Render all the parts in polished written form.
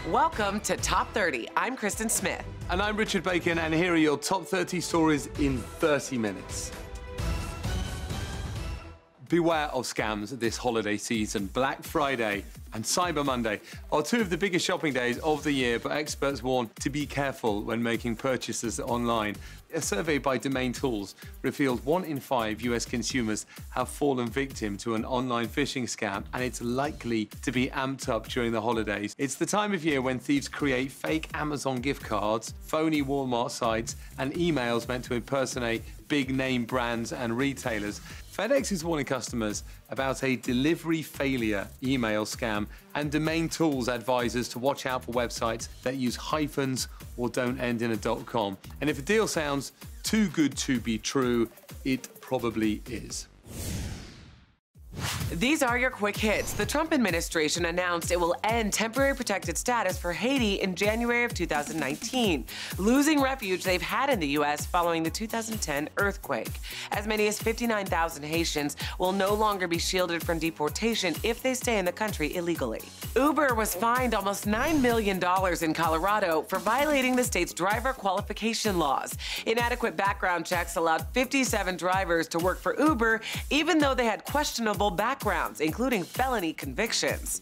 Welcome to Top 30. I'm Kristen Smith. And I'm Richard Bacon, and here are your top 30 stories in 30 minutes. Beware of scams this holiday season. Black Friday and Cyber Monday are two of the biggest shopping days of the year, but experts warn to be careful when making purchases online. A survey by Domain Tools revealed 1 in 5 US consumers have fallen victim to an online phishing scam, and it's likely to be amped up during the holidays. It's the time of year when thieves create fake Amazon gift cards, phony Walmart sites, and emails meant to impersonate big name brands and retailers. FedEx is warning customers about a delivery failure email scam, and Domain Tools advises to watch out for websites that use hyphens or don't end in a .com. And if a deal sounds too good to be true, it probably is. These are your quick hits. The Trump administration announced it will end temporary protected status for Haiti in January of 2019, losing refuge they've had in the U.S. following the 2010 earthquake. As many as 59,000 Haitians will no longer be shielded from deportation if they stay in the country illegally. Uber was fined almost $9 million in Colorado for violating the state's driver qualification laws. Inadequate background checks allowed 57 drivers to work for Uber, even though they had questionable backgrounds, including felony convictions.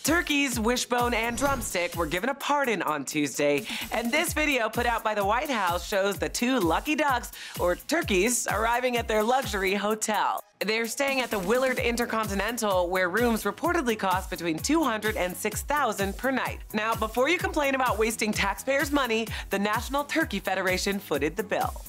Turkeys, Wishbone, and Drumstick were given a pardon on Tuesday, and this video put out by the White House shows the 2 lucky ducks, or turkeys, arriving at their luxury hotel. They're staying at the Willard Intercontinental, where rooms reportedly cost between $200,000 and $6,000 per night. Now, before you complain about wasting taxpayers' money, the National Turkey Federation footed the bill.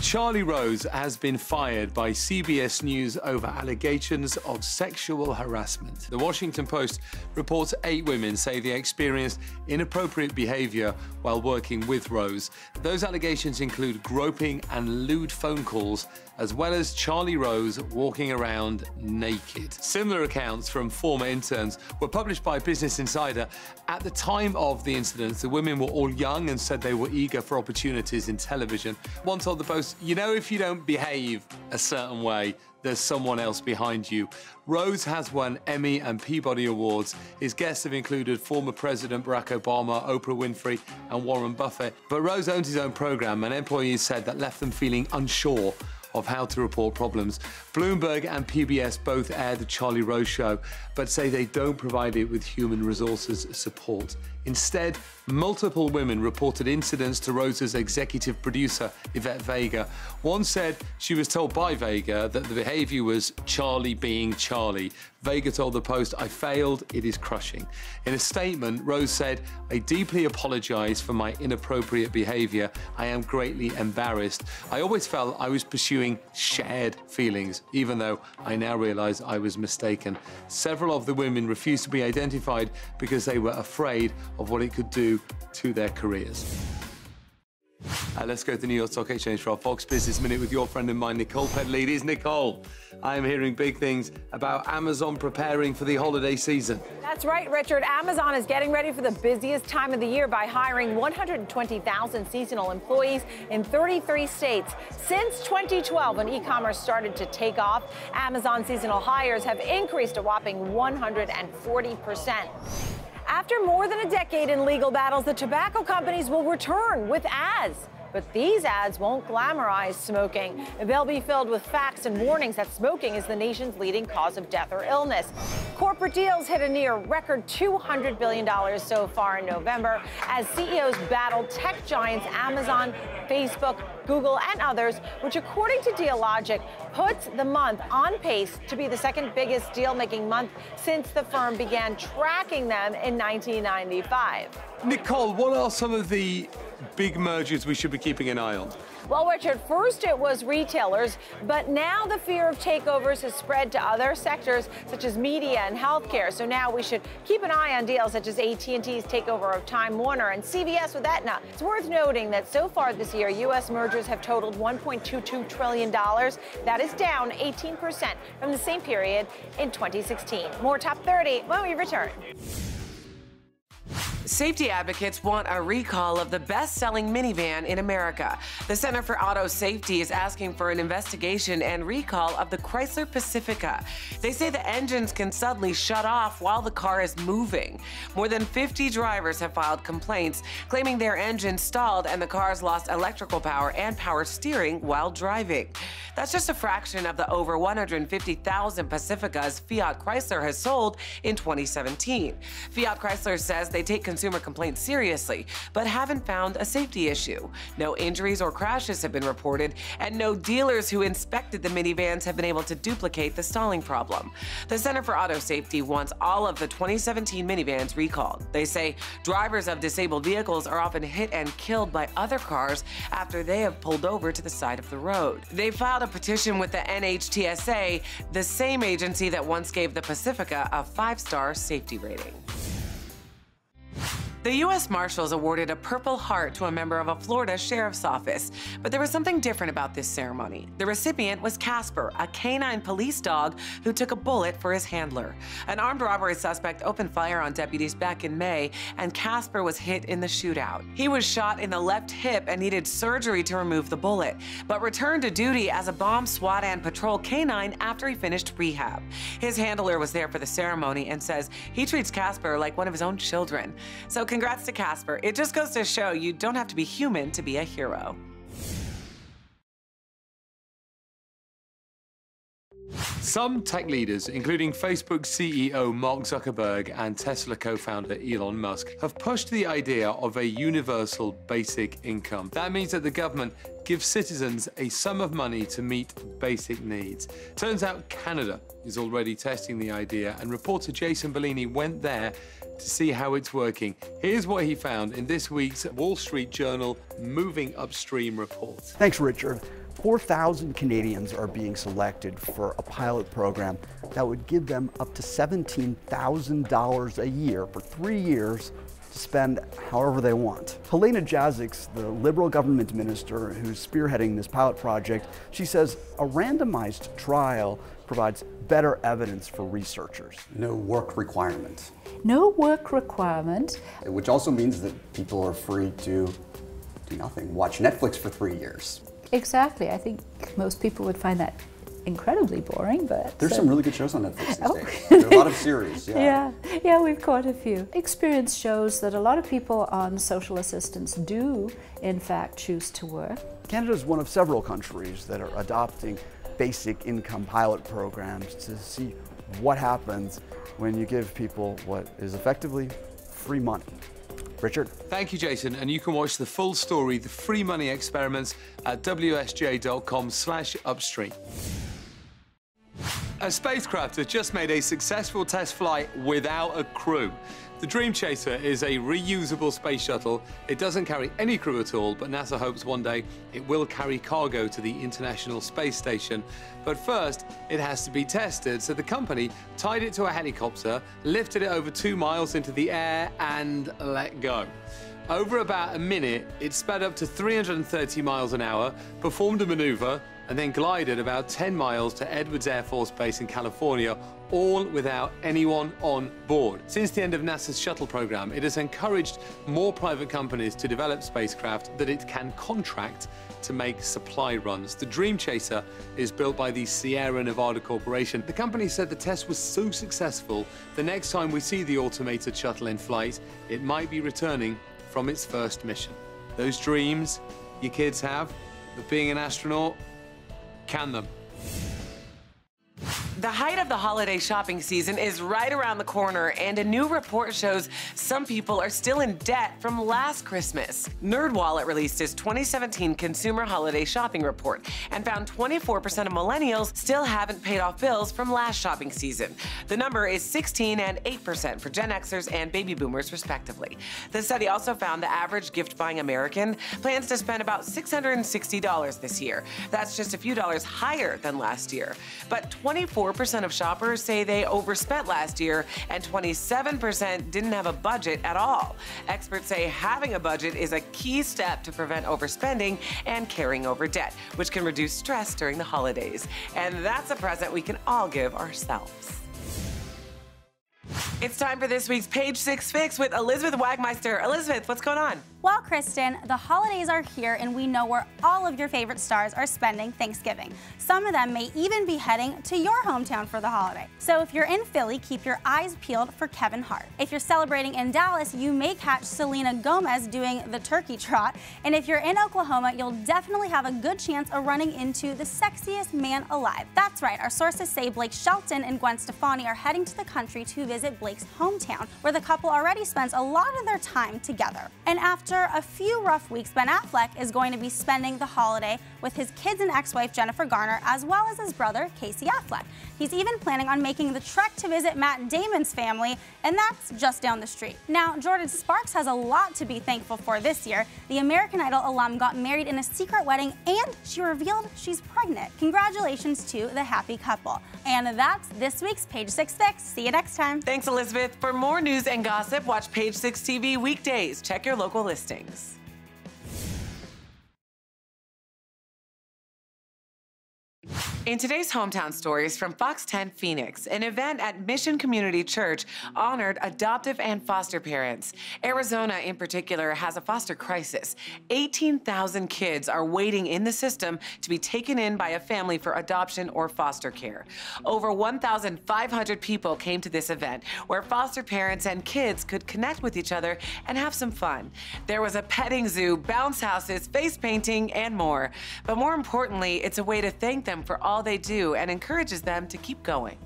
Charlie Rose has been fired by CBS News over allegations of sexual harassment. The Washington Post reports 8 women say they experienced inappropriate behavior while working with Rose. Those allegations include groping and lewd phone calls, as well as Charlie Rose walking around naked. Similar accounts from former interns were published by Business Insider. At the time of the incidents, the women were all young and said they were eager for opportunities in television. One told the Post, "You know, if you don't behave a certain way, there's someone else behind you." Rose has won Emmy and Peabody Awards. His guests have included former President Barack Obama, Oprah Winfrey, and Warren Buffett. But Rose owns his own program, and employees said that left them feeling unsure of how to report problems. Bloomberg and PBS both air the Charlie Rose Show, but say they don't provide it with human resources support. Instead, multiple women reported incidents to Rose's executive producer, Yvette Vega. One said she was told by Vega that the behavior was Charlie being Charlie. Vega told the Post, "I failed, it is crushing." In a statement, Rose said, "I deeply apologize for my inappropriate behavior. I am greatly embarrassed. I always felt I was pursuing shared feelings, even though I now realize I was mistaken." Several of the women refused to be identified because they were afraid of what it could do to their careers. Let's go to the New York Stock Exchange for our Fox Business Minute with your friend and mine, Nicole Pedalides. Nicole, I am hearing big things about Amazon preparing for the holiday season. That's right, Richard. Amazon is getting ready for the busiest time of the year by hiring 120,000 seasonal employees in 33 states. Since 2012, when e-commerce started to take off, Amazon seasonal hires have increased a whopping 140%. After more than a decade in legal battles, the tobacco companies will return with ads. But these ads won't glamorize smoking. They'll be filled with facts and warnings that smoking is the nation's leading cause of death or illness. Corporate deals hit a near record $200 billion so far in November as CEOs battled tech giants Amazon, Facebook, Google, and others, which, according to Dealogic, puts the month on pace to be the second biggest deal-making month since the firm began tracking them in 1995. Nicole, what are some of the big mergers we should be keeping an eye on? Well, Richard, first it was retailers, but now the fear of takeovers has spread to other sectors such as media and healthcare. So now we should keep an eye on deals such as AT&T's takeover of Time Warner and CBS with Aetna. It's worth noting that so far this year, U.S. mergers have totaled $1.22 trillion. That is down 18% from the same period in 2016. More Top 30 when we return. Safety advocates want a recall of the best-selling minivan in America. The Center for Auto Safety is asking for an investigation and recall of the Chrysler Pacifica. They say the engines can suddenly shut off while the car is moving. More than 50 drivers have filed complaints, claiming their engine stalled and the cars lost electrical power and power steering while driving. That's just a fraction of the over 150,000 Pacificas Fiat Chrysler has sold in 2017. Fiat Chrysler says they take consumer complaints seriously, but haven't found a safety issue. No injuries or crashes have been reported, and no dealers who inspected the minivans have been able to duplicate the stalling problem. The Center for Auto Safety wants all of the 2017 minivans recalled. They say drivers of disabled vehicles are often hit and killed by other cars after they have pulled over to the side of the road. They filed a petition with the NHTSA, the same agency that once gave the Pacifica a 5-star safety rating. The U.S. Marshals awarded a Purple Heart to a member of a Florida sheriff's office, but there was something different about this ceremony. The recipient was Casper, a canine police dog who took a bullet for his handler. An armed robbery suspect opened fire on deputies back in May, and Casper was hit in the shootout. He was shot in the left hip and needed surgery to remove the bullet, but returned to duty as a bomb SWAT and patrol canine after he finished rehab. His handler was there for the ceremony and says he treats Casper like one of his own children. So congrats to Casper. It just goes to show you don't have to be human to be a hero. Some tech leaders, including Facebook CEO Mark Zuckerberg and Tesla co-founder Elon Musk, have pushed the idea of a universal basic income. That means that the government gives citizens a sum of money to meet basic needs. Turns out Canada is already testing the idea, and reporter Jason Bellini went there to see how it's working. Here's what he found in this week's Wall Street Journal Moving Upstream report. Thanks, Richard. 4,000 Canadians are being selected for a pilot program that would give them up to $17,000 a year for 3 years to spend however they want. Helena Jazics, the Liberal government minister who's spearheading this pilot project, she says a randomized trial provides better evidence for researchers. No work requirement. No work requirement. Which also means that people are free to do nothing, watch Netflix for 3 years. Exactly. I think most people would find that incredibly boring, but... There's some really good shows on Netflix these Oh. days. There are a lot of series, Yeah, we've caught a few. Experience shows that a lot of people on social assistance do, in fact, choose to work. Canada is one of several countries that are adopting basic income pilot programs to see what happens when you give people what is effectively free money. Richard? Thank you, Jason. And you can watch the full story, The Free Money Experiments, at wsj.com/upstream. A spacecraft has just made a successful test flight without a crew. The Dream Chaser is a reusable space shuttle. It doesn't carry any crew at all, but NASA hopes one day it will carry cargo to the International Space Station. But first, it has to be tested, so the company tied it to a helicopter, lifted it over 2 miles into the air, and let go. Over about a minute, it sped up to 330 miles an hour, performed a maneuver, and then glided about 10 miles to Edwards Air Force Base in California, all without anyone on board. Since the end of NASA's shuttle program, it has encouraged more private companies to develop spacecraft that it can contract to make supply runs. The Dream Chaser is built by the Sierra Nevada Corporation. The company said the test was so successful, the next time we see the automated shuttle in flight, it might be returning from its first mission. Those dreams your kids have of being an astronaut, can them. The height of the holiday shopping season is right around the corner, and a new report shows some people are still in debt from last Christmas. NerdWallet released its 2017 Consumer Holiday Shopping Report and found 24% of millennials still haven't paid off bills from last shopping season. The number is 16% and 8% for Gen Xers and baby boomers, respectively. The study also found the average gift-buying American plans to spend about $660 this year. That's just a few dollars higher than last year. But 24% of shoppers say they overspent last year, and 27% didn't have a budget at all. Experts say having a budget is a key step to prevent overspending and carrying over debt, which can reduce stress during the holidays. And that's a present we can all give ourselves. It's time for this week's Page 6 Fix with Elizabeth Wagmeister. Elizabeth, what's going on? Well, Kristen, the holidays are here and we know where all of your favorite stars are spending Thanksgiving. Some of them may even be heading to your hometown for the holiday. So if you're in Philly, keep your eyes peeled for Kevin Hart. If you're celebrating in Dallas, you may catch Selena Gomez doing the turkey trot. And if you're in Oklahoma, you'll definitely have a good chance of running into the sexiest man alive. That's right, our sources say Blake Shelton and Gwen Stefani are heading to the country to visit Blake's hometown, where the couple already spends a lot of their time together. And after a few rough weeks, Ben Affleck is going to be spending the holiday with his kids and ex-wife Jennifer Garner, as well as his brother Casey Affleck. He's even planning on making the trek to visit Matt Damon's family, and that's just down the street. Now, Jordan Sparks has a lot to be thankful for this year. The American Idol alum got married in a secret wedding, and she revealed she's pregnant. Congratulations to the happy couple. And that's this week's Page 6 Fix. See you next time. Thanks, Elizabeth. For more news and gossip, watch Page 6 TV weekdays. Check your local listings. In today's Hometown Stories from Fox 10 Phoenix, an event at Mission Community Church honored adoptive and foster parents. Arizona, in particular, has a foster crisis. 18,000 kids are waiting in the system to be taken in by a family for adoption or foster care. Over 1,500 people came to this event, where foster parents and kids could connect with each other and have some fun. There was a petting zoo, bounce houses, face painting, and more. But more importantly, it's a way to thank them for all they do and encourages them to keep going.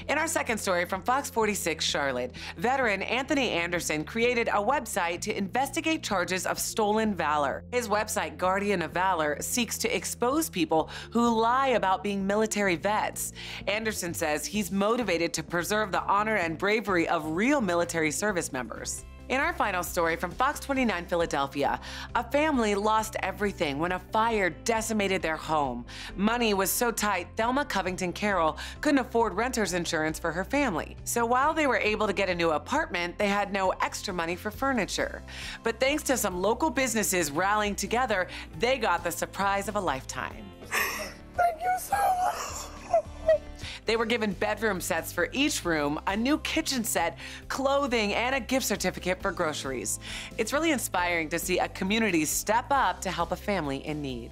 In our second story from Fox 46 Charlotte, veteran Anthony Anderson created a website to investigate charges of stolen valor. His website, Guardian of Valor, seeks to expose people who lie about being military vets. Anderson says he's motivated to preserve the honor and bravery of real military service members. In our final story from Fox 29 Philadelphia, a family lost everything when a fire decimated their home. Money was so tight, Thelma Covington Carroll couldn't afford renter's insurance for her family. So while they were able to get a new apartment, they had no extra money for furniture. But thanks to some local businesses rallying together, they got the surprise of a lifetime. Thank you so much. They were given bedroom sets for each room, a new kitchen set, clothing, and a gift certificate for groceries. It's really inspiring to see a community step up to help a family in need.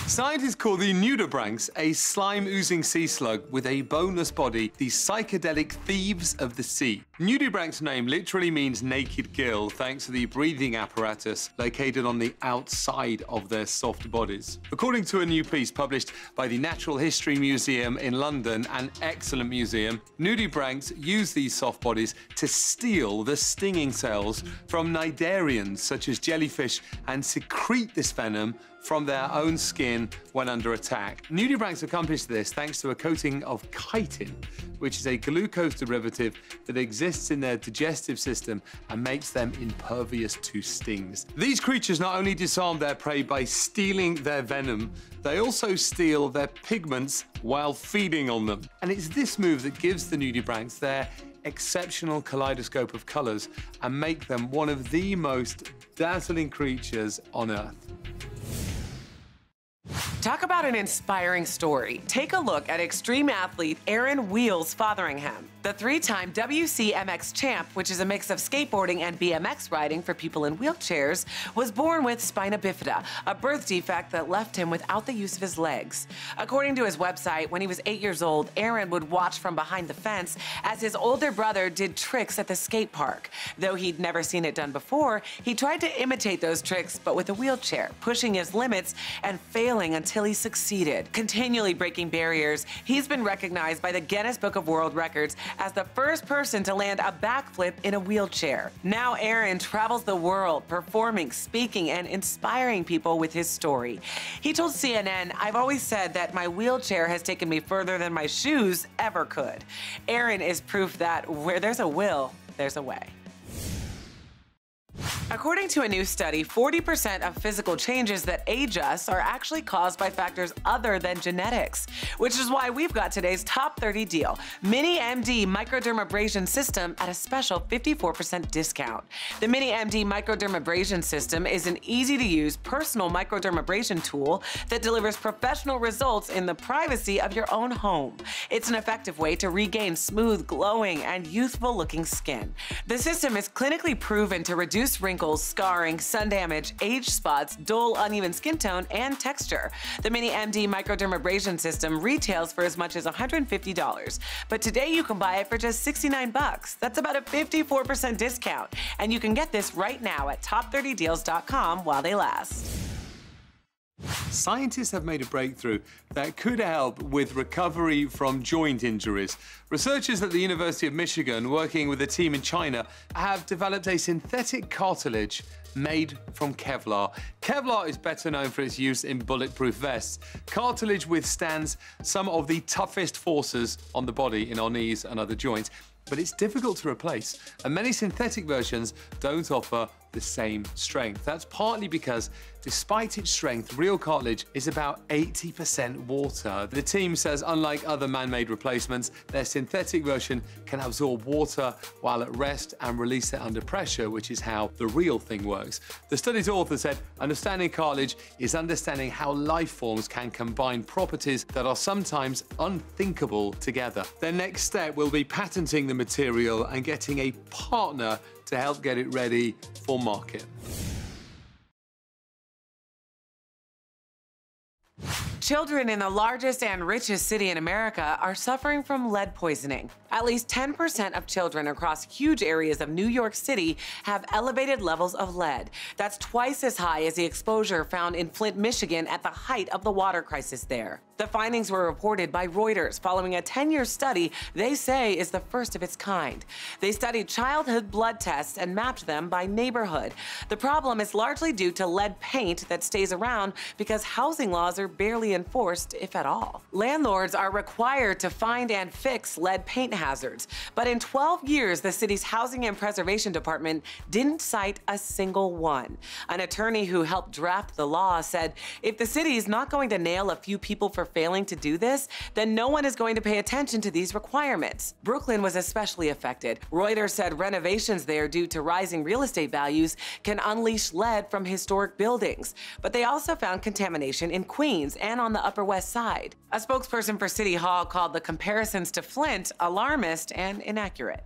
Scientists call the Nudibranch, a slime-oozing sea slug with a boneless body, the psychedelic thieves of the sea. Nudibranch's name literally means naked gill, thanks to the breathing apparatus located on the outside of their soft bodies. According to a new piece published by the Natural History Museum in London, an excellent museum, nudibranchs use these soft bodies to steal the stinging cells from cnidarians, such as jellyfish, and secrete this venom from their own skin when under attack. Nudibranchs accomplish this thanks to a coating of chitin, which is a glucose derivative that exists in their digestive system and makes them impervious to stings. These creatures not only disarm their prey by stealing their venom, they also steal their pigments while feeding on them. And it's this move that gives the nudibranchs their exceptional kaleidoscope of colors and make them one of the most dazzling creatures on Earth. Talk about an inspiring story. Take a look at extreme athlete Erin Wheels Fotheringham. The three-time WCMX champ, which is a mix of skateboarding and BMX riding for people in wheelchairs, was born with spina bifida, a birth defect that left him without the use of his legs. According to his website, when he was 8 years old, Erin would watch from behind the fence as his older brother did tricks at the skate park. Though he'd never seen it done before, he tried to imitate those tricks, but with a wheelchair, pushing his limits and failing until he succeeded. Continually breaking barriers, he's been recognized by the Guinness Book of World Records as the first person to land a backflip in a wheelchair. Now Erin travels the world, performing, speaking, and inspiring people with his story. He told CNN, "I've always said that my wheelchair has taken me further than my shoes ever could." Erin is proof that where there's a will, there's a way. According to a new study, 40% of physical changes that age us are actually caused by factors other than genetics, which is why we've got today's top 30 deal. Mini MD Microdermabrasion System at a special 54% discount. The Mini MD Microdermabrasion System is an easy-to-use personal microdermabrasion tool that delivers professional results in the privacy of your own home. It's an effective way to regain smooth, glowing, and youthful-looking skin. The system is clinically proven to reduce wrinkles, scarring, sun damage, age spots, dull, uneven skin tone, and texture. The Mini MD Microdermabrasion System retails for as much as $150, but today you can buy it for just $69. That's about a 54% discount, and you can get this right now at top30deals.com while they last. Scientists have made a breakthrough that could help with recovery from joint injuries. Researchers at the University of Michigan, working with a team in China, have developed a synthetic cartilage made from Kevlar. Kevlar is better known for its use in bulletproof vests. Cartilage withstands some of the toughest forces on the body in our knees and other joints, but it's difficult to replace, and many synthetic versions don't offer the same strength. That's partly because, despite its strength, real cartilage is about 80% water. The team says, unlike other man-made replacements, their synthetic version can absorb water while at rest and release it under pressure, which is how the real thing works. The study's author said, understanding cartilage is understanding how life forms can combine properties that are sometimes unthinkable together. Their next step will be patenting the material and getting a partner to help get it ready for market. Children in the largest and richest city in America are suffering from lead poisoning. At least 10% of children across huge areas of New York City have elevated levels of lead. That's twice as high as the exposure found in Flint, Michigan at the height of the water crisis there. The findings were reported by Reuters following a 10-year study they say is the first of its kind. They studied childhood blood tests and mapped them by neighborhood. The problem is largely due to lead paint that stays around because housing laws are barely enforced, if at all. Landlords are required to find and fix lead paint hazards, but in 12 years, the city's Housing and Preservation Department didn't cite a single one. An attorney who helped draft the law said, if the city is not going to nail a few people for failing to do this, then no one is going to pay attention to these requirements. Brooklyn was especially affected. Reuters said renovations there due to rising real estate values can unleash lead from historic buildings, but they also found contamination in Queens and on the Upper West Side. A spokesperson for City Hall called the comparisons to Flint alarmist and inaccurate.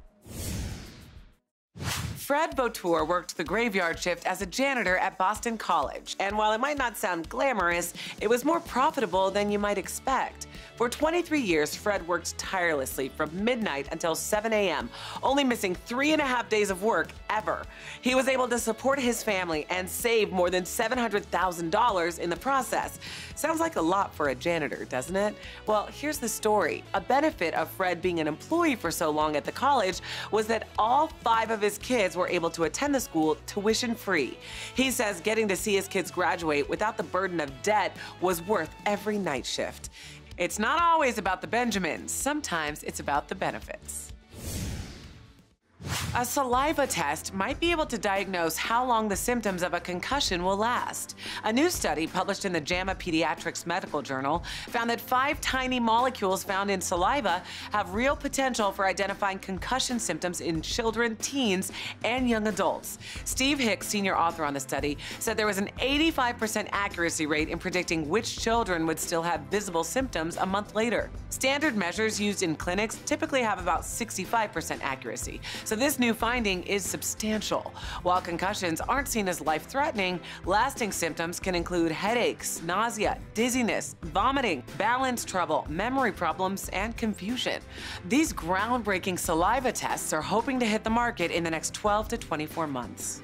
Fred Vautour worked the graveyard shift as a janitor at Boston College, and while it might not sound glamorous, it was more profitable than you might expect. For 23 years, Fred worked tirelessly from midnight until 7 a.m., only missing 3.5 days of work ever. He was able to support his family and save more than $700,000 in the process. Sounds like a lot for a janitor, doesn't it? Well, here's the story. A benefit of Fred being an employee for so long at the college was that all 5 of his kids were able to attend the school tuition-free. He says getting to see his kids graduate without the burden of debt was worth every night shift. It's not always about the Benjamins. Sometimes it's about the benefits. A saliva test might be able to diagnose how long the symptoms of a concussion will last. A new study published in the JAMA Pediatrics Medical Journal found that 5 tiny molecules found in saliva have real potential for identifying concussion symptoms in children, teens, and young adults. Steve Hicks, senior author on the study, said there was an 85% accuracy rate in predicting which children would still have visible symptoms a month later. Standard measures used in clinics typically have about 65% accuracy, so this new finding is substantial. While concussions aren't seen as life-threatening, lasting symptoms can include headaches, nausea, dizziness, vomiting, balance trouble, memory problems, and confusion. These groundbreaking saliva tests are hoping to hit the market in the next 12 to 24 months.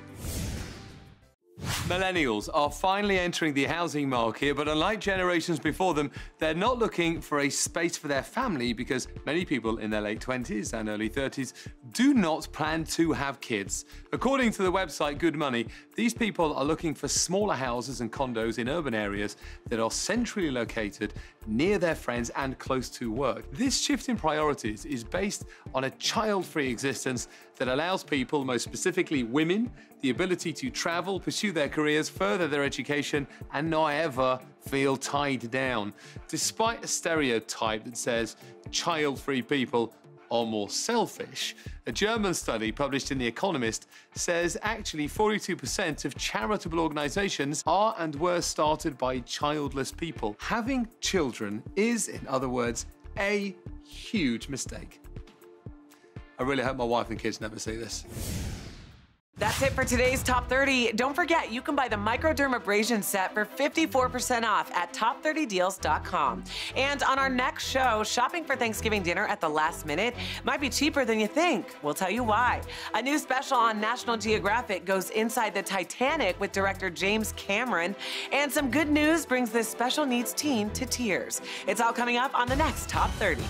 Millennials are finally entering the housing market, but unlike generations before them, they're not looking for a space for their family because many people in their late 20s and early 30s do not plan to have kids. According to the website Good Money, these people are looking for smaller houses and condos in urban areas that are centrally located, near their friends and close to work. This shift in priorities is based on a child-free existence that allows people, most specifically women, the ability to travel, pursue their careers, further their education, and not ever feel tied down. Despite a stereotype that says child-free people are more selfish, a German study published in The Economist says actually 42% of charitable organizations are and were started by childless people. Having children is, in other words, a huge mistake. I really hope my wife and kids never see this. That's it for today's Top 30. Don't forget, you can buy the microdermabrasion set for 54% off at top30deals.com. And on our next show, shopping for Thanksgiving dinner at the last minute might be cheaper than you think. We'll tell you why. A new special on National Geographic goes inside the Titanic with director James Cameron. And some good news brings this special needs teen to tears. It's all coming up on the next Top 30.